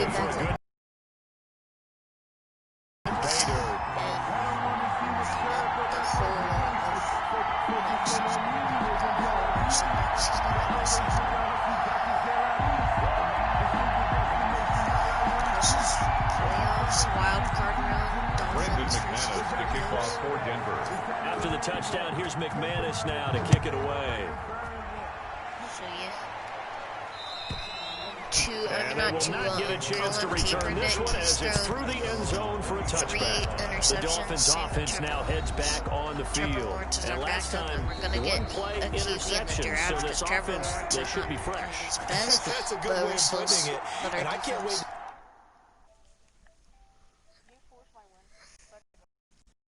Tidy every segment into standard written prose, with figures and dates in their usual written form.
good for a good After the touchdown, here's McManus now to kick it away. And they will not get a chance to return this one as it's through the end zone for a touchback. The Dolphins offense now heads back on the field. And last time, one play interception, so this offense, they should be fresh. That's a good way of putting it, and I can't wait.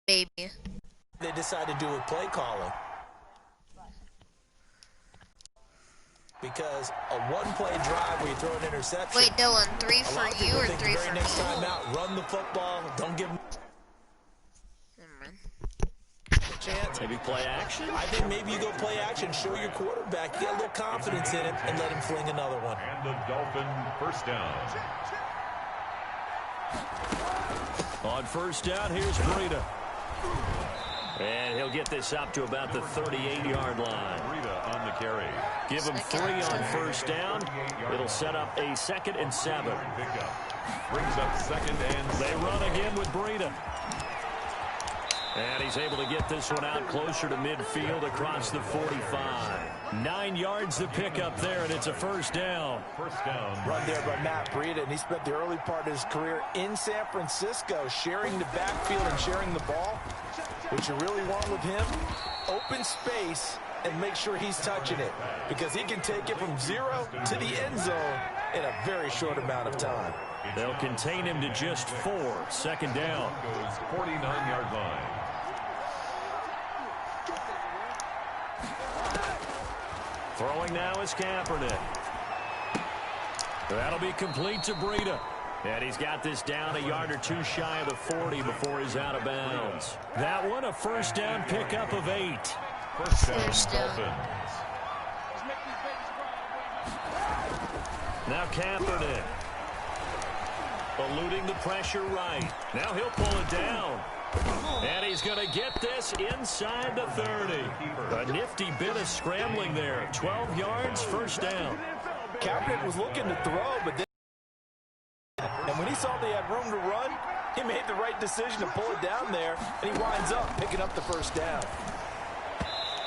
Maybe. They decided to do with play calling. Because a one-play drive where you throw an interception. Wait, Dylan, 3 for you or 3 for me? Next time out, run the football. Don't give them a chance. Maybe play action? I think maybe you go play action, show your quarterback, get a little confidence in him, and let him fling another one. And the Dolphin first down. On first down, here's Breida. And he'll get this up to about the 38-yard line. Breida on the carry. Give him 3 on first down. It'll set up a 2nd and 7. Brings up 2nd and 7. They run again with Breida. And he's able to get this one out closer to midfield across the 45. 9 yards to pick up there, and it's a first down. First down. Run there by Matt Breida, and he spent the early part of his career in San Francisco sharing the backfield and sharing the ball. What you really want with him, open space and make sure he's touching it, because he can take it from 0 to the end zone in a very short amount of time. They'll contain him to just 4. 2nd down. Goes 49-yard line. Throwing now is Kaepernick. That'll be complete to Breida. And he's got this down a yard or 2 shy of the 40 before he's out of bounds. That one a first down pickup of 8. First down. Dolphins. Now Kaepernick. Eluding the pressure right. Now he'll pull it down. And he's going to get this inside the 30. A nifty bit of scrambling there. 12 yards, first down. Kaepernick was looking to throw, but then, and when he saw they had room to run, he made the right decision to pull it down there, and he winds up picking up the first down.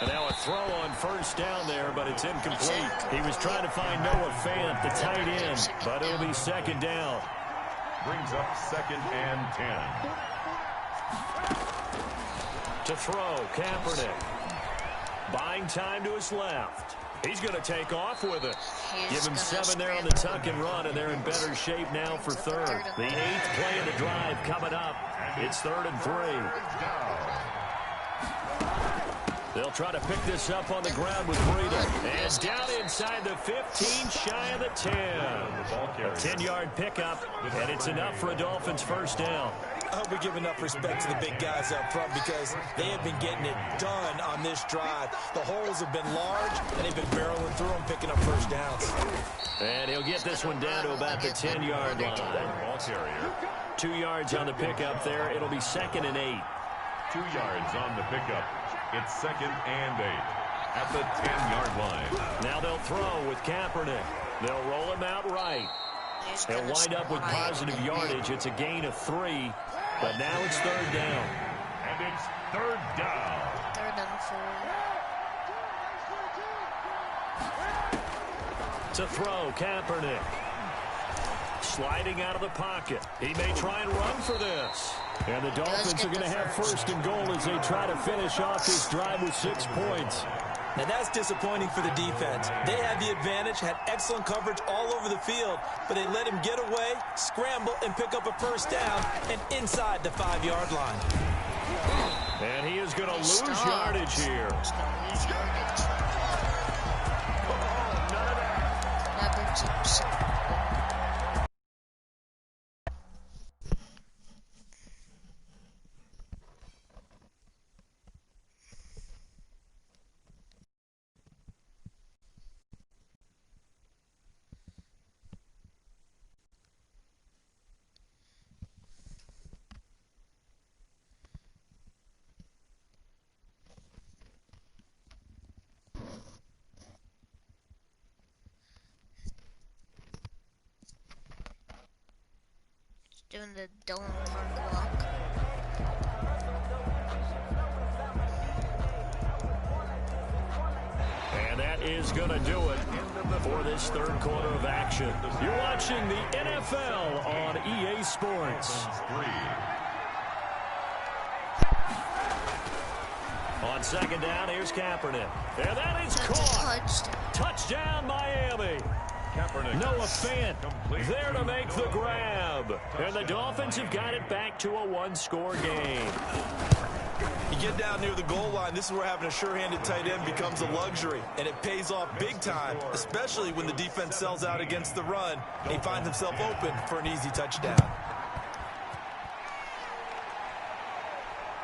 And now a throw on first down there, but it's incomplete. He was trying to find Noah Fant, the tight end, but it'll be 2nd down. Brings up 2nd and 10. To throw, Kaepernick. Buying time to his left. He's going to take off with it. Give him 7 there on the tuck and run, and they're in better shape now for 3rd. The 8th play of the drive coming up. It's 3rd and 3. They'll try to pick this up on the ground with Breida. And down inside the 15, shy of the 10. A 10-yard pickup, and it's enough for a Dolphins first down. I hope we give enough respect to the big guys up front, because they have been getting it done on this drive. The holes have been large, and they've been barreling through them, picking up first downs. And he'll get this one down to about the 10-yard line. Ball carrier. 2 yards on the pickup there. It'll be 2nd and 8. 2 yards on the pickup. It's 2nd and 8 at the 10-yard line. Now they'll throw with Kaepernick. They'll roll him out right. He'll wind up with positive yardage. It's a gain of 3, but now it's 3rd down. And it's 3rd down. 3rd and 4. To throw, Kaepernick. Sliding out of the pocket. He may try and run for this. And the Dolphins are going to have 1st and goal as they try to finish off this drive with 6 points. And that's disappointing for the defense. They had the advantage, had excellent coverage all over the field, but they let him get away, scramble, and pick up a first down, and inside the 5-yard line. And he is going to lose yardage here. doing the Dylan Park walk. And that is going to do it for this third quarter of action. You're watching the NFL on EA Sports. On second down, here's Kaepernick. And that is caught. Touchdown, Miami. Noah Fant there to make the grab. And the Dolphins have got it back to a one-score game. You get down near the goal line, this is where having a sure-handed tight end becomes a luxury. And it pays off big time, especially when the defense sells out against the run. He finds himself open for an easy touchdown.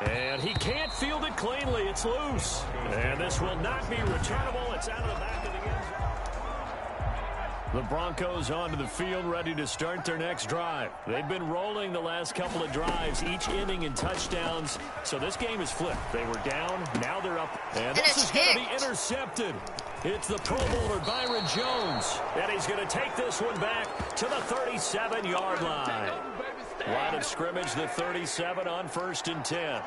And he can't field it cleanly. It's loose. And this will not be returnable. It's out of the back of the end zone. The Broncos onto the field, ready to start their next drive. They've been rolling the last couple of drives, each inning in touchdowns. So this game is flipped. They were down, now they're up. And this is going to be intercepted. It's the Pro Bowler Byron Jones. And he's going to take this one back to the 37-yard line. Line of scrimmage, the 37 on 1st and 10.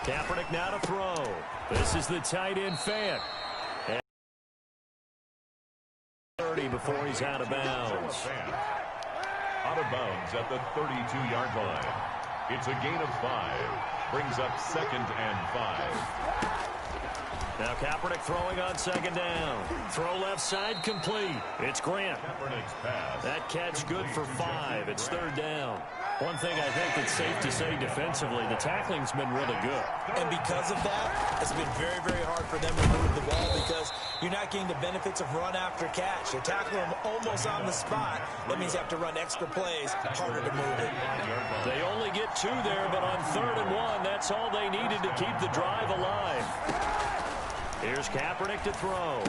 Kaepernick now to throw. This is the tight end Fant. 30 before he's out of bounds. Out of bounds at the 32-yard line. It's a gain of 5. Brings up 2nd and 5. Now Kaepernick throwing on second down. Throw left side complete. It's Grant. Kaepernick's pass. That catch good for 5. It's 3rd down. One thing I think that's safe to say defensively, the tackling's been really good. And because of that, it's been very, very hard for them to move the ball because you're not getting the benefits of run after catch. You're tackling them almost on the spot. That means you have to run extra plays, harder to move it. They only get 2 there, but on 3rd and 1, that's all they needed to keep the drive alive. Here's Kaepernick to throw.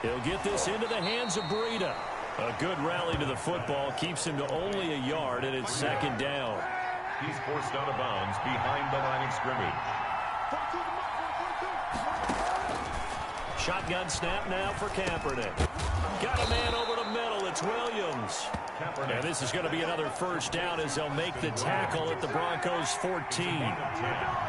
He'll get this into the hands of Breida. A good rally to the football keeps him to only a yard, and it's 2nd down. He's forced out of bounds behind the line of scrimmage. Shotgun snap now for Kaepernick. Got a man over the middle. It's Williams. And this is going to be another 1st down as they'll make the tackle at the Broncos 14.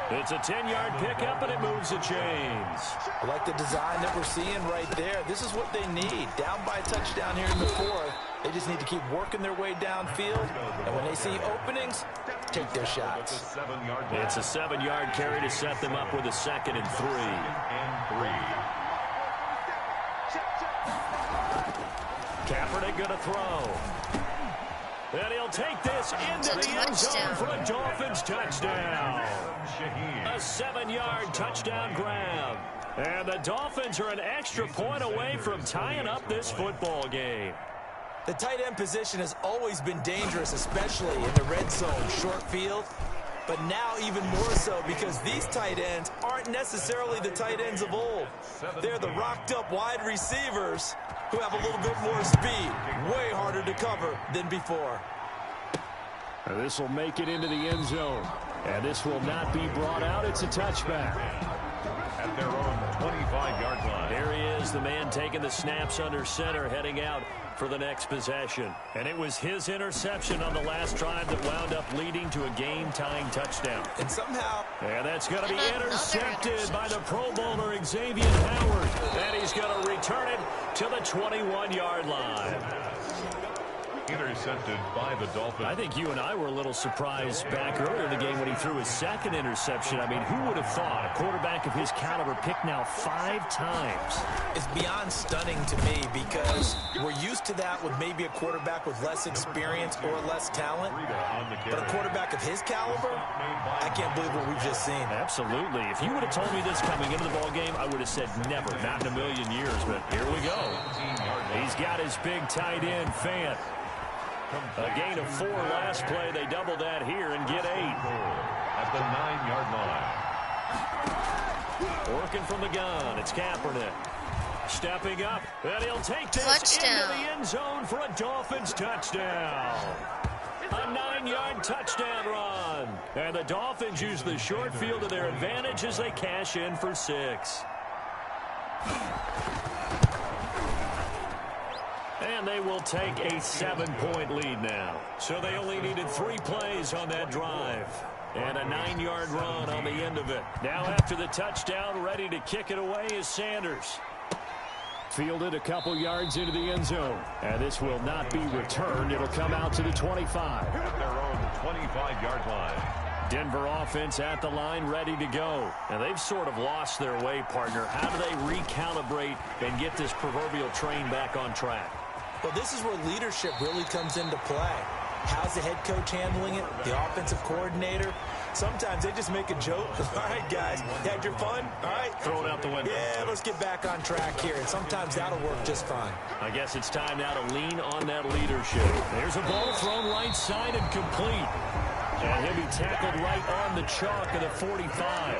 It's a 10-yard pickup, and it moves the chains. I like the design that we're seeing right there. This is what they need. Down by a touchdown here in the 4th. They just need to keep working their way downfield. And when they see openings, take their shots. It's a 7-yard carry to set them up with a 2nd and 3. Kaepernick going to throw. And he'll take this into the end zone for a Dolphins touchdown. A 7-yard touchdown grab. And the Dolphins are an extra point away from tying up this football game. The tight end position has always been dangerous, especially in the red zone, short field. But now even more so because these tight ends aren't necessarily the tight ends of old. They're the rocked-up wide receivers who have a little bit more speed, way harder to cover than before. This will make it into the end zone. And this will not be brought out. It's a touchback. At their own 25-yard line. Here he is, the man taking the snaps under center, heading out for the next possession. And it was his interception on the last drive that wound up leading to a game-tying touchdown. And somehow... And that's going to be intercepted by the Pro Bowler Xavier Howard. And he's going to return it to the 21-yard line. Intercepted by the Dolphins. I think you and I were a little surprised back earlier in the game when he threw his 2nd interception. I mean, who would have thought a quarterback of his caliber picked now 5 times? It's beyond stunning to me because we're used to that with maybe a quarterback with less experience or less talent. But a quarterback of his caliber, I can't believe what we've just seen. Absolutely. If you would have told me this coming into the ball game, I would have said never, not in a million years. But here we go. He's got his big tight end, Fant. A gain of 4 last play. They double that here and get 8. At the 9-yard line. Working from the gun. It's Kaepernick. Stepping up. And he'll take this touchdown into the end zone for a Dolphins touchdown. A 9-yard touchdown run. And the Dolphins use the short field to their advantage as they cash in for 6. And they will take a 7-point lead now. So they only needed 3 plays on that drive. And a 9-yard run on the end of it. Now after the touchdown, ready to kick it away is Sanders. Fielded a couple yards into the end zone. And this will not be returned. It'll come out to the 25. At their own 25-yard line. Denver offense at the line, ready to go. And they've sort of lost their way, partner. How do they recalibrate and get this proverbial train back on track? Well, this is where leadership really comes into play. How's the head coach handling it? The offensive coordinator? Sometimes they just make a joke. All right, guys, you had your fun? All right. Throw it out the window. Yeah, let's get back on track here. And sometimes that'll work just fine. I guess it's time now to lean on that leadership. There's a ball thrown right side and complete. And he'll be tackled right on the chalk of the 45.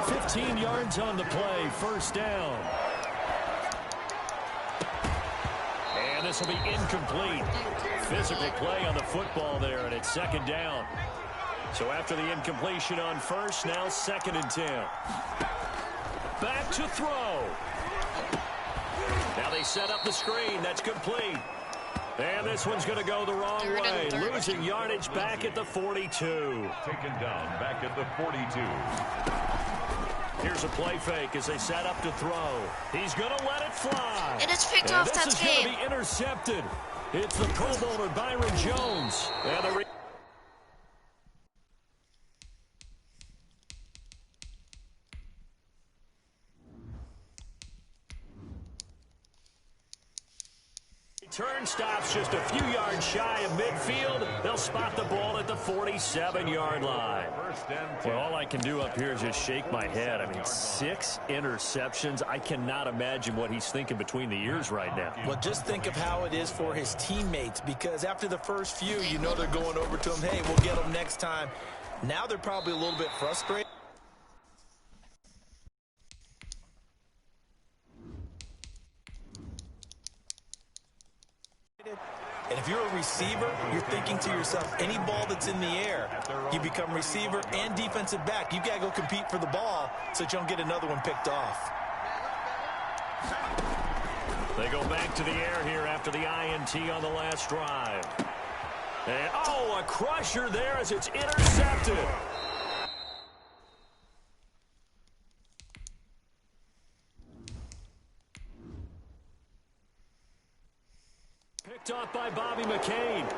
15 yards on the play, first down. And this will be incomplete. Physical play on the football there, and it's second down. So after the incompletion on first, now 2nd and 10. Back to throw. Now they set up the screen. That's complete. And this one's going to go the wrong way. Losing yardage back at the 42. Taken down back at the 42. Here's a play fake as they set up to throw. He's going to let it fly. It is picked off. That's game. This is going to be intercepted. It's the Pro Bowler Byron Jones. And the return stops just a few yards shy of midfield. They'll spot the ball at the 47-yard line. Well, all I can do up here is just shake my head. I mean, 6 interceptions. I cannot imagine what he's thinking between the ears right now. Well, just think of how it is for his teammates, because after the first few, you know they're going over to him, hey, we'll get him next time. Now they're probably a little bit frustrated. And if you're a receiver, you're thinking to yourself, any ball that's in the air, you become receiver and defensive back. You've got to go compete for the ball so that you don't get another one picked off. They go back to the air here after the INT on the last drive. And, oh, a crusher there as it's intercepted. Picked off by Bobby McCain.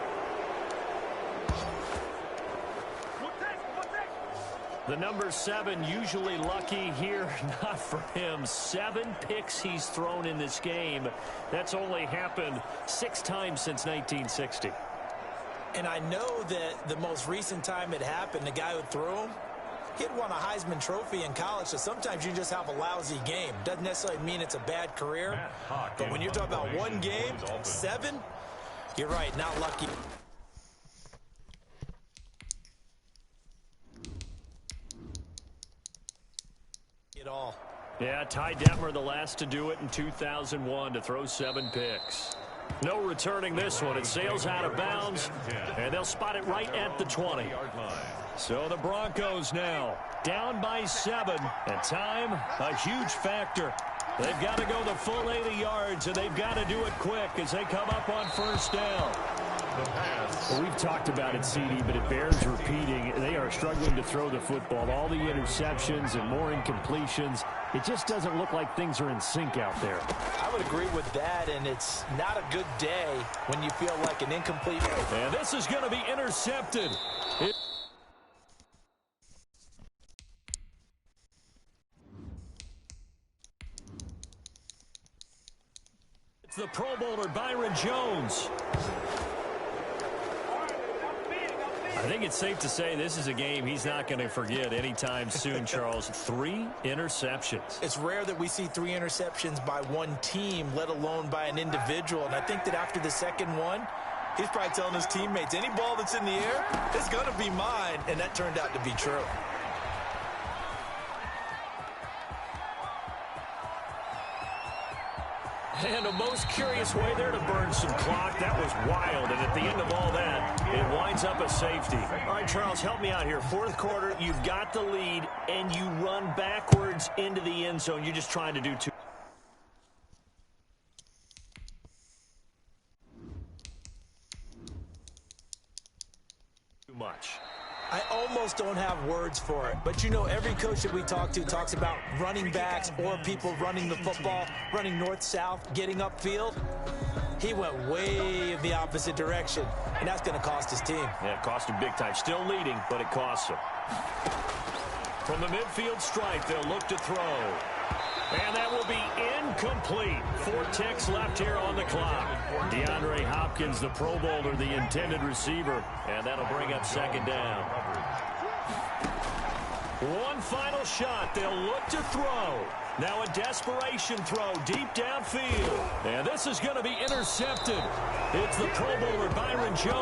The number 7 usually lucky here, not for him. 7 picks he's thrown in this game. That's only happened 6 times since 1960. And I know that the most recent time it happened, the guy who threw him, he'd won a Heisman Trophy in college, so sometimes you just have a lousy game. Doesn't necessarily mean it's a bad career, but when you're talking about one game, 7, you're right, not lucky. All. Yeah, Ty Detmer the last to do it in 2001 to throw 7 picks. No returning this one. It sails out of bounds, and they'll spot it right at the 20. So the Broncos now down by 7, and time a huge factor. They've got to go the full 80 yards, and they've got to do it quick as they come up on first down. Well, we've talked about it, CD, but it bears repeating. They are struggling to throw the football. All the interceptions and more incompletions. It just doesn't look like things are in sync out there. I would agree with that, and it's not a good day when you feel like an incomplete. And this is going to be intercepted. It's the Pro Bowler Byron Jones. I think it's safe to say this is a game he's not going to forget anytime soon, Charles. 3 interceptions. It's rare that we see 3 interceptions by one team, let alone by an individual. And I think that after the second one, he's probably telling his teammates, any ball that's in the air, it's going to be mine. And that turned out to be true. And a most curious way there to burn some clock. That was wild. And at the end of all that, it winds up a safety. All right, Charles, help me out here. 4th quarter, you've got the lead, and you run backwards into the end zone. You're just trying to do 2. much. I almost don't have words for it, but you know every coach that we talk to talks about running backs or people running the football, running north-south, getting upfield. He went way in the opposite direction, and that's going to cost his team. Yeah, it cost him big time. Still leading, but it costs him. From the midfield stripe, they'll look to throw. And that will be incomplete. 4 ticks left here on the clock. DeAndre Hopkins, the Pro Bowler, the intended receiver. And that'll bring up second down. One final shot. They'll look to throw. Now a desperation throw deep downfield. And this is going to be intercepted. It's the Pro Bowler, Byron Jones.